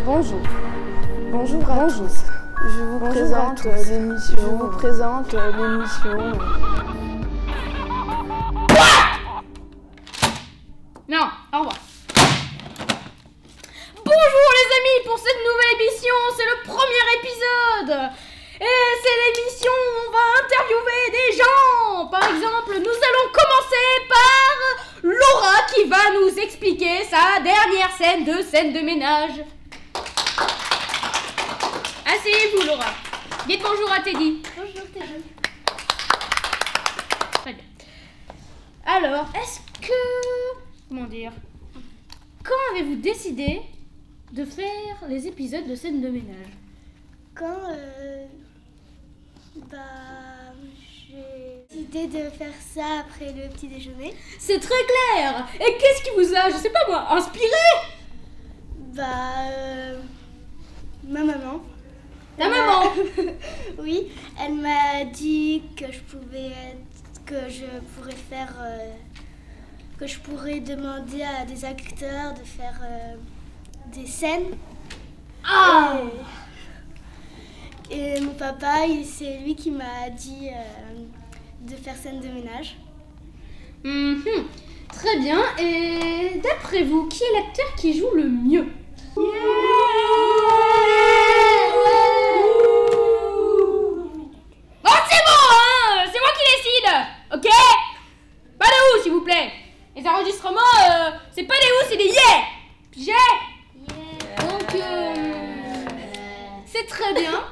Bonjour. Bonjour à tous. Je vous présente l'émission. Non, au revoir. Bonjour les amis pour cette nouvelle émission, c'est le premier épisode. Et c'est l'émission où on va interviewer des gens. Par exemple, nous allons commencer par Laura qui va nous expliquer sa dernière scène de ménage. Asseyez-vous Laura. Dites bonjour à Teddy. Bonjour Teddy. Très bien. Alors, est-ce que... Comment dire? Quand avez-vous décidé de faire les épisodes de scène de ménage? Quand j'ai décidé de faire ça après le petit déjeuner. C'est très clair. Et qu'est-ce qui vous a, je sais pas moi, inspiré? Ma maman. Ta maman? Oui, elle m'a dit que je pourrais demander à des acteurs de faire des scènes. Ah! Et mon papa, c'est lui qui m'a dit de faire scène de ménage. Très bien. Et d'après vous, qui est l'acteur qui joue le mieux? Oh, c'est bon, hein? C'est moi qui décide. Ok? Pas de ou, s'il vous plaît. Les enregistrements, c'est pas des ou, c'est des yeah. Pigé? Donc, c'est très bien.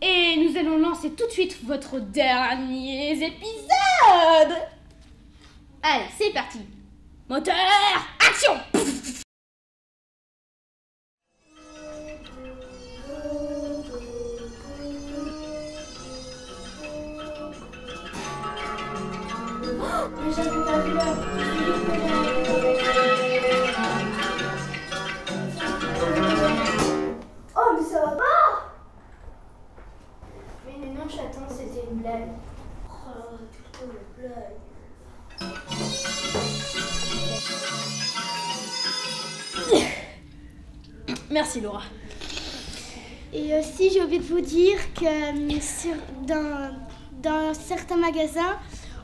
Et nous allons lancer tout de suite votre dernier épisode. Allez, c'est parti. Moteur, action! Mais j'avais pas vu l'heure. Oh, mais ça va pas! Mais non, chaton, c'était une blague. Oh, putain, une blague. Merci Laura. Et aussi, j'ai oublié de vous dire que dans certains magasins,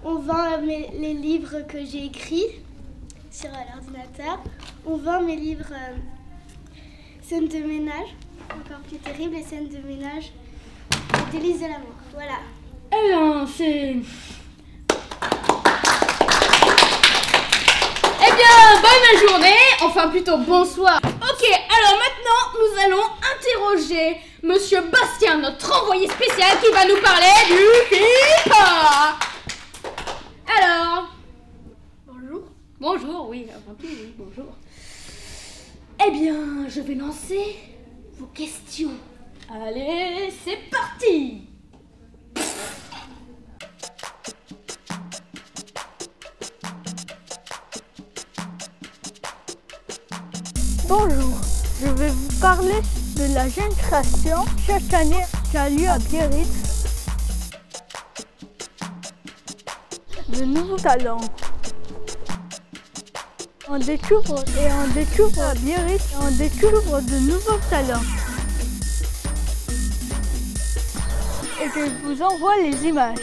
on vend les livres que j'ai écrits sur l'ordinateur. On vend mes livres scènes de ménage, encore plus terribles, et scènes de ménage, les délices de l'amour. Voilà. Eh bien, c'est... Eh bien, bonne journée, enfin plutôt bonsoir. Ok, alors maintenant, nous allons interroger Monsieur Bastien, notre envoyé spécial qui va nous parler du FIFA. Alors, Bonjour. bonjour, oui, avant tout, oui, bonjour. Eh bien, je vais lancer vos questions. Allez, c'est parti. Bonjour, je vais vous parler de la jeune création chaque année qui a lieu à Biarritz. De nouveaux talents. On découvre à Biarritz, on découvre de nouveaux talents. Et que je vous envoie les images.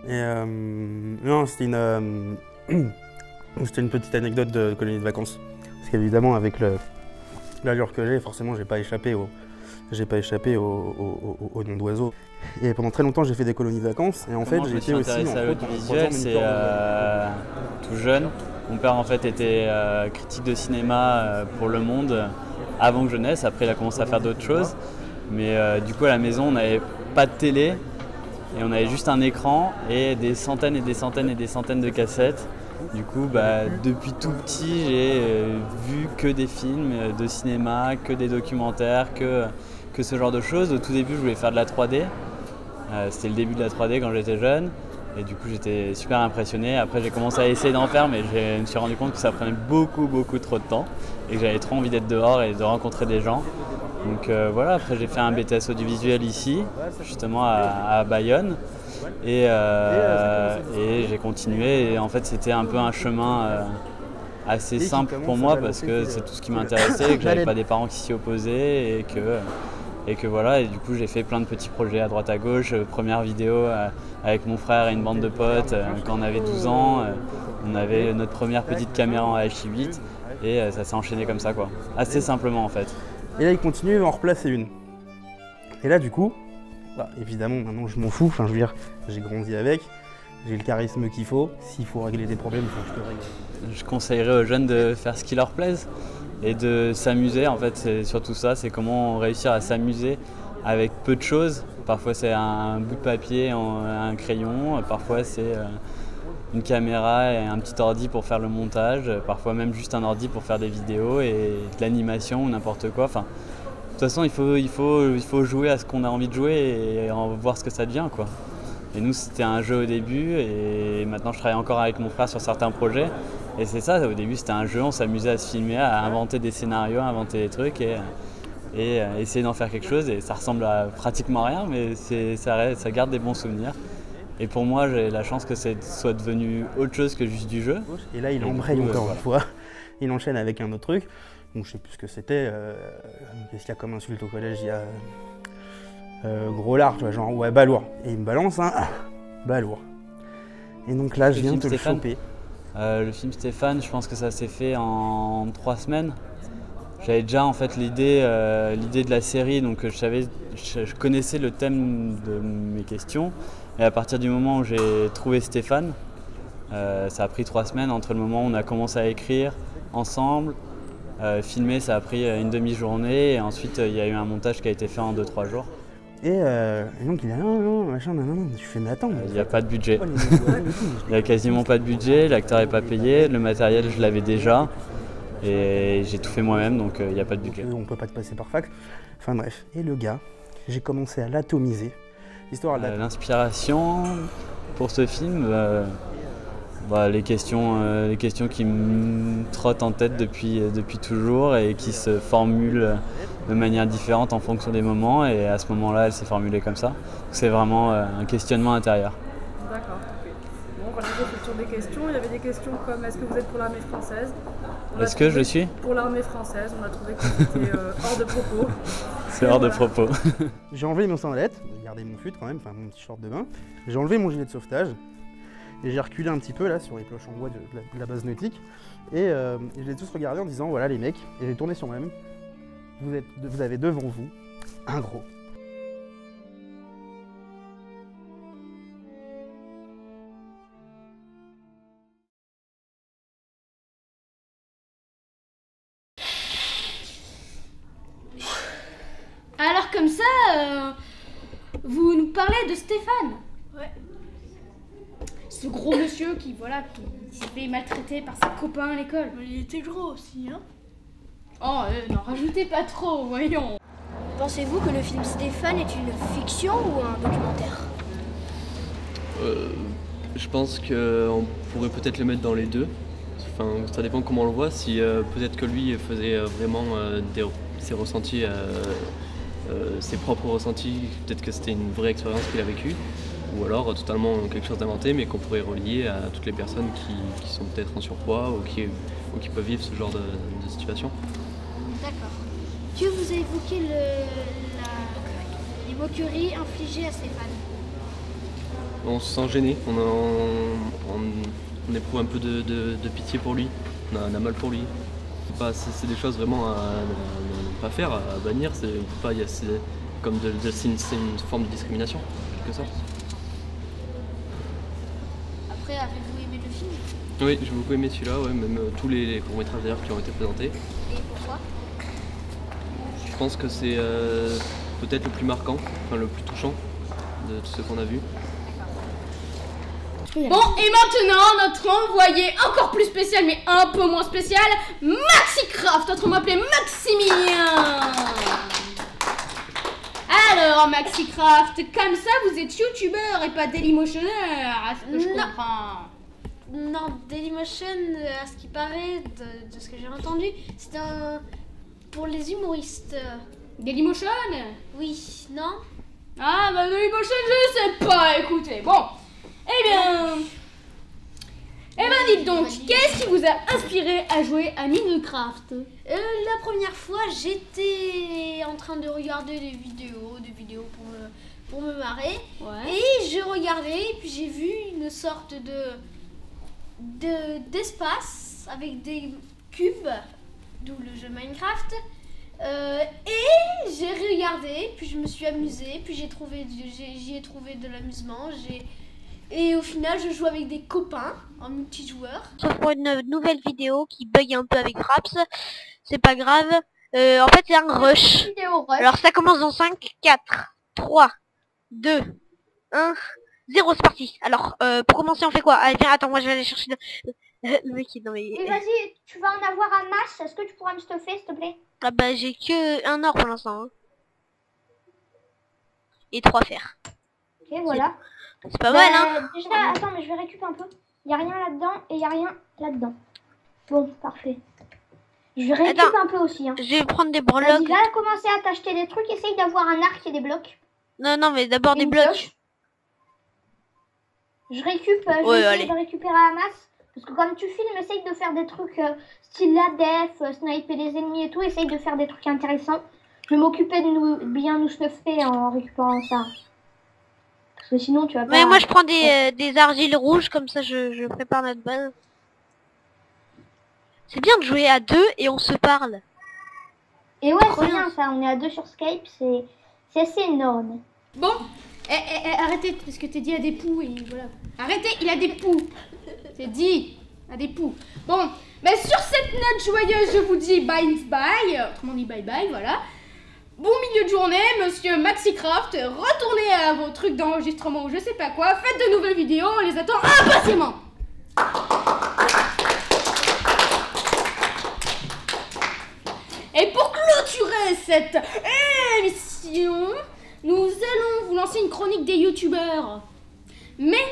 Et non, c'était une petite anecdote de colonie de vacances. Parce qu'évidemment, avec l'allure que j'ai, forcément, j'ai pas échappé au nom d'oiseau. Et pendant très longtemps, j'ai fait des colonies de vacances. Et en fait, j'ai été aussi intéressé à l'audiovisuel, c'est tout jeune. Mon père en fait était critique de cinéma pour Le Monde avant que je naisse. Après, il a commencé à faire d'autres choses. Mais du coup, à la maison, on n'avait pas de télé. Et on avait juste un écran et des centaines et des centaines et des centaines de cassettes. Du coup, depuis tout petit, j'ai vu que des films de cinéma, que des documentaires, que ce genre de choses. Au tout début, je voulais faire de la 3D. C'était le début de la 3D quand j'étais jeune. Et du coup, j'étais super impressionné. Après, j'ai commencé à essayer d'en faire, mais je me suis rendu compte que ça prenait beaucoup trop de temps. Et que j'avais trop envie d'être dehors et de rencontrer des gens. Donc voilà, après j'ai fait un BTS audiovisuel ici, justement à Bayonne. Et j'ai continué. Et en fait, c'était un peu un chemin assez simple pour moi parce que c'est tout ce qui m'intéressait, que j'avais pas des parents qui s'y opposaient et que voilà. Et du coup, j'ai fait plein de petits projets à droite à gauche. Première vidéo avec mon frère et une bande de potes quand on avait 12 ans. On avait notre première petite caméra en H8 et ça s'est enchaîné comme ça, quoi. Assez simplement en fait. Et là, il continue, il va en replacer une. Et là, du coup, évidemment, maintenant je m'en fous. Enfin, je veux dire, j'ai grandi avec, j'ai le charisme qu'il faut. S'il faut régler des problèmes, il faut que je te règle. Je conseillerais aux jeunes de faire ce qui leur plaise et de s'amuser. En fait, c'est surtout ça, c'est comment réussir à s'amuser avec peu de choses. Parfois, c'est un bout de papier, un crayon. Parfois, c'est une caméra et un petit ordi pour faire le montage, parfois même juste un ordi pour faire des vidéos et de l'animation ou n'importe quoi. Enfin, de toute façon, il faut jouer à ce qu'on a envie de jouer et voir ce que ça devient, quoi. Et nous, c'était un jeu au début et maintenant je travaille encore avec mon frère sur certains projets. Et c'est ça, au début c'était un jeu, on s'amusait à se filmer, à inventer des scénarios, à inventer des trucs et essayer d'en faire quelque chose. Et ça ressemble à pratiquement rien, mais ça garde des bons souvenirs. Et pour moi, j'ai la chance que ça soit devenu autre chose que juste du jeu. Et là, il embraye encore une fois. Il enchaîne avec un autre truc. Donc, je sais plus ce que c'était. Qu'est-ce qu'il y a comme insulte au collège? Il y a gros lard, tu vois, genre ouais, balourd. Et il me balance un balourd. Et donc là, je viens te le choper. Le film Stéphane, je pense que ça s'est fait en 3 semaines. J'avais déjà en fait l'idée de la série, donc je connaissais le thème de mes questions. Et à partir du moment où j'ai trouvé Stéphane, ça a pris 3 semaines entre le moment où on a commencé à écrire ensemble, filmer, ça a pris une demi-journée et ensuite il y a eu un montage qui a été fait en 2-3 jours. Et donc il dit non, machin, non, je fais mais attends. Il n'y a pas de budget. Il n'y a quasiment pas de budget, l'acteur n'est pas payé, le matériel je l'avais déjà et j'ai tout fait moi-même donc il n'y a pas de budget. On ne peut pas te passer par fax. Enfin bref, et le gars, j'ai commencé à l'atomiser. L'inspiration pour ce film, les questions qui me trottent en tête depuis toujours et qui se formulent de manière différente en fonction des moments et à ce moment-là elle s'est formulée comme ça. C'est vraiment un questionnement intérieur. D'accord, ok. Bon, quand j'étais fait sur des questions, il y avait des questions comme est-ce que vous êtes pour l'armée française? Est-ce que je suis pour l'armée française? On a trouvé que c'était hors de propos. C'est hors de propos. J'ai enlevé mes sandalettes, j'ai gardé mon fut quand même, enfin mon petit short de bain. J'ai enlevé mon gilet de sauvetage et j'ai reculé un petit peu là sur les cloches en bois de la base nautique et je les ai tous regardés en disant voilà les mecs, et j'ai tourné sur moi-même. Vous avez devant vous un gros. Alors comme ça, vous nous parlez de Stéphane. Ouais. Ce gros monsieur qui s'est fait maltraiter par ses copains à l'école. Mais il était gros aussi, hein. Oh, n'en rajoutez pas trop, voyons. Pensez-vous que le film Stéphane est une fiction ou un documentaire? Je pense qu'on pourrait peut-être le mettre dans les deux. Enfin, ça dépend comment on le voit. Si peut-être que lui faisait vraiment ses ressentis, ses propres ressentis, peut-être que c'était une vraie expérience qu'il a vécue. Ou alors totalement quelque chose d'inventé, mais qu'on pourrait relier à toutes les personnes qui sont peut-être en surpoids ou qui peuvent vivre ce genre de situation. D'accord. Que vous évoquez les moqueries infligées à Stéphane? On se sent gêné, on éprouve un peu de pitié pour lui, on a mal pour lui. C'est des choses vraiment à ne pas faire, à bannir, c'est une forme de discrimination, en quelque sorte. Après, avez-vous aimé le film? Oui, j'ai beaucoup aimé celui-là, ouais, même tous les courts-métrages d'ailleurs qui ont été présentés. Et pourquoi? Je pense que c'est peut-être le plus marquant, enfin le plus touchant de tout ce qu'on a vu. Bon, et maintenant, notre envoyé encore plus spécial, mais un peu moins spécial, Maxicraft, autrement appelé Maximilien. Alors, Maxicraft, comme ça, vous êtes youtubeur et pas dailymotionneur, à ce que je comprends. Non, Dailymotion, à ce qui paraît, de ce que j'ai entendu, c'est pour les humoristes. Dailymotion? Oui, non? Ah, bah Dailymotion, je sais pas, écoutez, bon. Eh ben dites donc, qu'est-ce qui vous a inspiré à jouer à Minecraft? La première fois, j'étais en train de regarder des vidéos pour me marrer. Ouais. Et je regardais, et puis j'ai vu une sorte d'espace avec des cubes, d'où le jeu Minecraft. Et j'ai regardé, puis je me suis amusée, puis j'y ai trouvé de l'amusement. Et au final, je joue avec des copains en multijoueur. Sauf pour une nouvelle vidéo qui bug un peu avec Fraps. C'est pas grave. En fait, c'est un rush. Alors, ça commence dans 5, 4, 3, 2, 1, 0, c'est parti. Alors, pour commencer, on fait quoi? Allez, viens, attends, moi je vais aller chercher le mec qui est dans mes... Oui, vas-y, tu vas en avoir un masse. Est-ce que tu pourras me stuffer, s'il te plaît? Ah bah, j'ai que un or pour l'instant. Hein. Et 3 fers. Ok, voilà. C'est pas mal, hein? Déjà, attends, mais je vais récupérer un peu. Il n'y a rien là-dedans et il n'y a rien là-dedans. Bon, parfait. Je vais récupérer un peu aussi. Hein. Je vais prendre des breloques. Vas-y, va commencer à t'acheter des trucs. Essaye d'avoir un arc et des blocs. Non, mais d'abord des blocs. Je vais de récupérer un masse. Parce que comme tu filmes, essaye de faire des trucs style la def, sniper les ennemis et tout. Essaye de faire des trucs intéressants. Je vais m'occuper de bien nous snuffer en récupérant ça. Parce que sinon tu vas pas... Mais moi je prends des argiles rouges, comme ça je prépare notre base. C'est bien de jouer à 2 et on se parle. Et ouais, c'est bien ça, on est à 2 sur Skype, c'est assez énorme. Bon, arrêtez, parce que t'es dit à des poux et voilà. Arrêtez, il a des poux. C'est dit, à des poux. Bon, mais sur cette note joyeuse, je vous dis bye, autrement dit bye bye, voilà. Bon milieu de journée, monsieur Maxicraft, retournez à vos trucs d'enregistrement ou je sais pas quoi, faites de nouvelles vidéos, on les attend impatiemment. Et pour clôturer cette émission, nous allons vous lancer une chronique des youtubeurs. Mais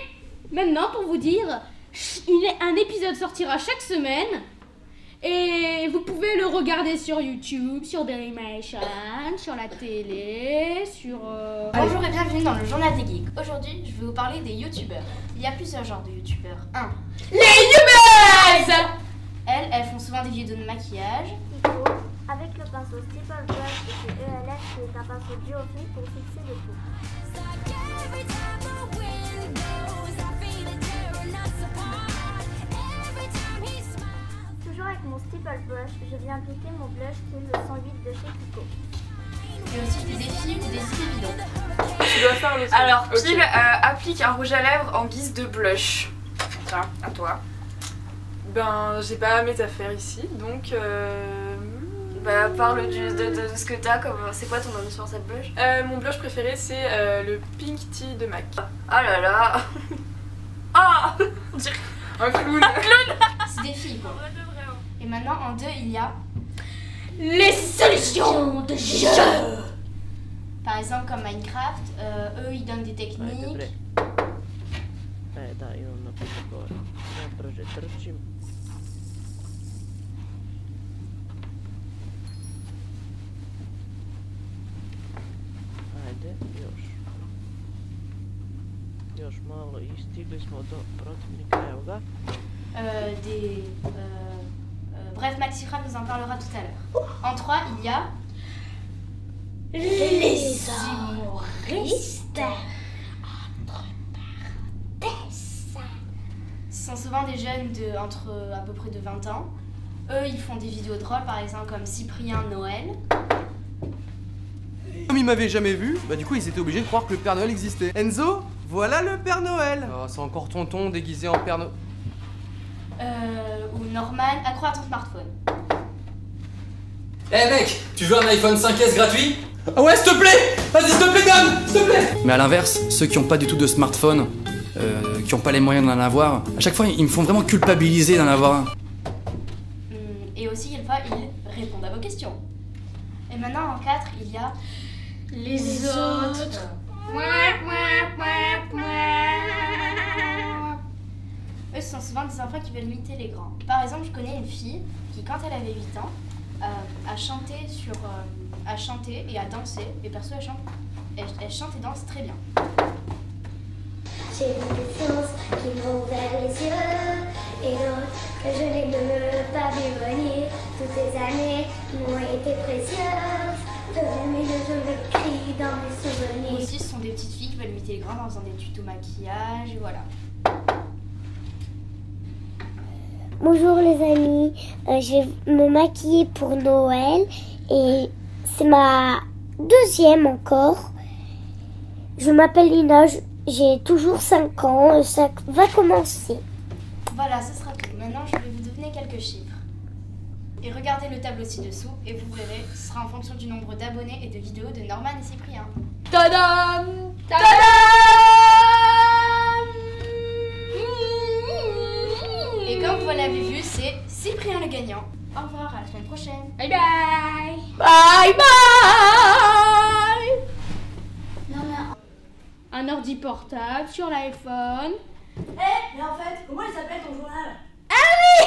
maintenant, pour vous dire, un épisode sortira chaque semaine. Et vous pouvez le regarder sur YouTube, sur Dailymotion, sur la télé, sur... Bonjour et bienvenue dans le Journal des Geeks. Aujourd'hui, je vais vous parler des youtubeurs. Il y a plusieurs genres de youtubeurs. 1. Les youtubeuses. Elles font souvent des vidéos de maquillage. Avec le pinceau Steeple Brush de chez ELF, qui est un pinceau duophile pour fixer des poux. Toujours avec mon Steeple Brush, je viens appliquer mon blush qui est le 108 de chez Kiko. Il y a aussi des défis ou des idées bidons. Tu dois faire le... Alors, Pile applique un rouge à lèvres en guise de blush. Tiens, à toi. Ben, j'ai pas mes affaires ici, donc... Bah, parle de ce que t'as, c'est quoi ton indispensable blush? Mon blush préféré, c'est le Pink Tea de MAC. Ah là là. Ah. On dirait un clown. Un clown. C'est des filles, quoi. Et maintenant, en 2, il y a... les solutions de jeu. Par exemple, comme Minecraft, eux, ils donnent des techniques. Bref, Maxicraft nous en parlera tout à l'heure. En 3, il y a... les humoristes. Ce sont souvent des jeunes entre à peu près de 20 ans. Eux, ils font des vidéos drôles, par exemple, comme Cyprien Noël. Comme ils m'avaient jamais vu, bah du coup ils étaient obligés de croire que le Père Noël existait. Enzo, voilà le Père Noël. Oh, c'est encore tonton déguisé en Père Noël. Ou Norman, accro à ton smartphone. Eh mec, tu veux un iPhone 5S gratuit? Ah ouais, s'il te plaît. Vas-y, s'il te plaît, donne, s'il te plaît. Mais à l'inverse, ceux qui ont pas du tout de smartphone, qui n'ont pas les moyens d'en avoir. À chaque fois, ils me font vraiment culpabiliser d'en avoir un. Et aussi, quelquefois, ils répondent à vos questions. Et maintenant, en 4, il y a les autres. Eux, ce sont souvent des enfants qui veulent imiter les grands. Par exemple, je connais une fille qui, quand elle avait 8 ans, a chanté et a dansé. Et perso, elle chante et danse très bien. J'ai vu des sciences qui m'ont ouvert les yeux et d'autres que je n'ai même pas vu venir. Toutes ces années m'ont été précieuses. Mais je l'écris dans mes souvenirs. Aussi, ce sont des petites filles qui veulent imiter les grands en faisant des tutos maquillage et voilà. Bonjour les amis, je vais me maquiller pour Noël et c'est ma deuxième encore. Je m'appelle Lina, j'ai toujours 5 ans, ça va commencer. Voilà, ce sera tout. Maintenant, je vais vous donner quelques chiffres. Et regardez le tableau ci-dessous et vous verrez, ce sera en fonction du nombre d'abonnés et de vidéos de Norman et Cyprien. Tadam! Tadam! Et comme vous l'avez vu, c'est Cyprien le gagnant. Au revoir, à la semaine prochaine. Bye bye! Bye bye! Non, mais... Un ordi portable sur l'iPhone. Mais en fait, comment il s'appelle ton journal? Ah oui!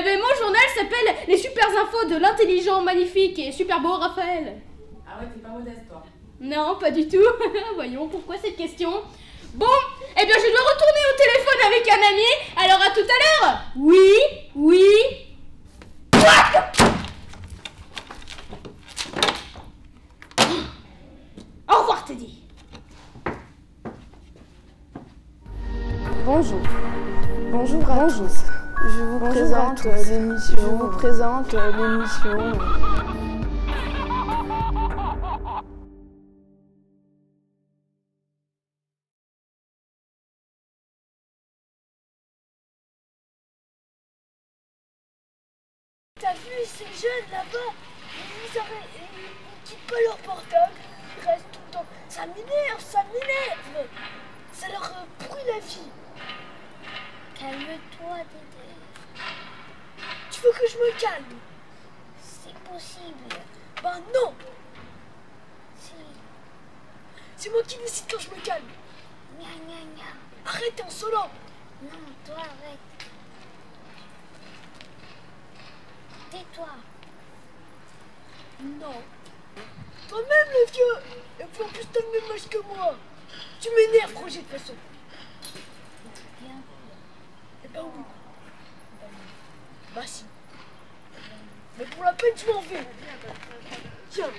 Mon journal s'appelle Les super infos de l'intelligent, magnifique et super beau Raphaël. Ah ouais, t'es pas modeste toi. Non, pas du tout. Voyons, pourquoi cette question? Bon, eh bien je dois retourner au téléphone avec un ami. Alors à tout à l'heure. Oui. Au revoir Teddy. Bonjour. Bonjour à tous. Je vous présente l'émission. T'as vu ces jeunes là-bas? Ils quittent pas leur portable. Ils restent tout le temps. Ça m'énerve. Ça leur brûle la vie. Calme-toi, Dédé. Tu veux que je me calme? C'est possible. Ben non. Si. C'est moi qui décide quand je me calme. Gna gna gna. Arrête, t'es insolent. Non, toi arrête. Tais-toi. Non. Toi-même le vieux. Et puis en plus t'as le même âge que moi. Tu m'énerves, Roger, de toute façon. Bien. Eh ben oui. Bah si. Mais pour la peine, je m'en vais. Tiens.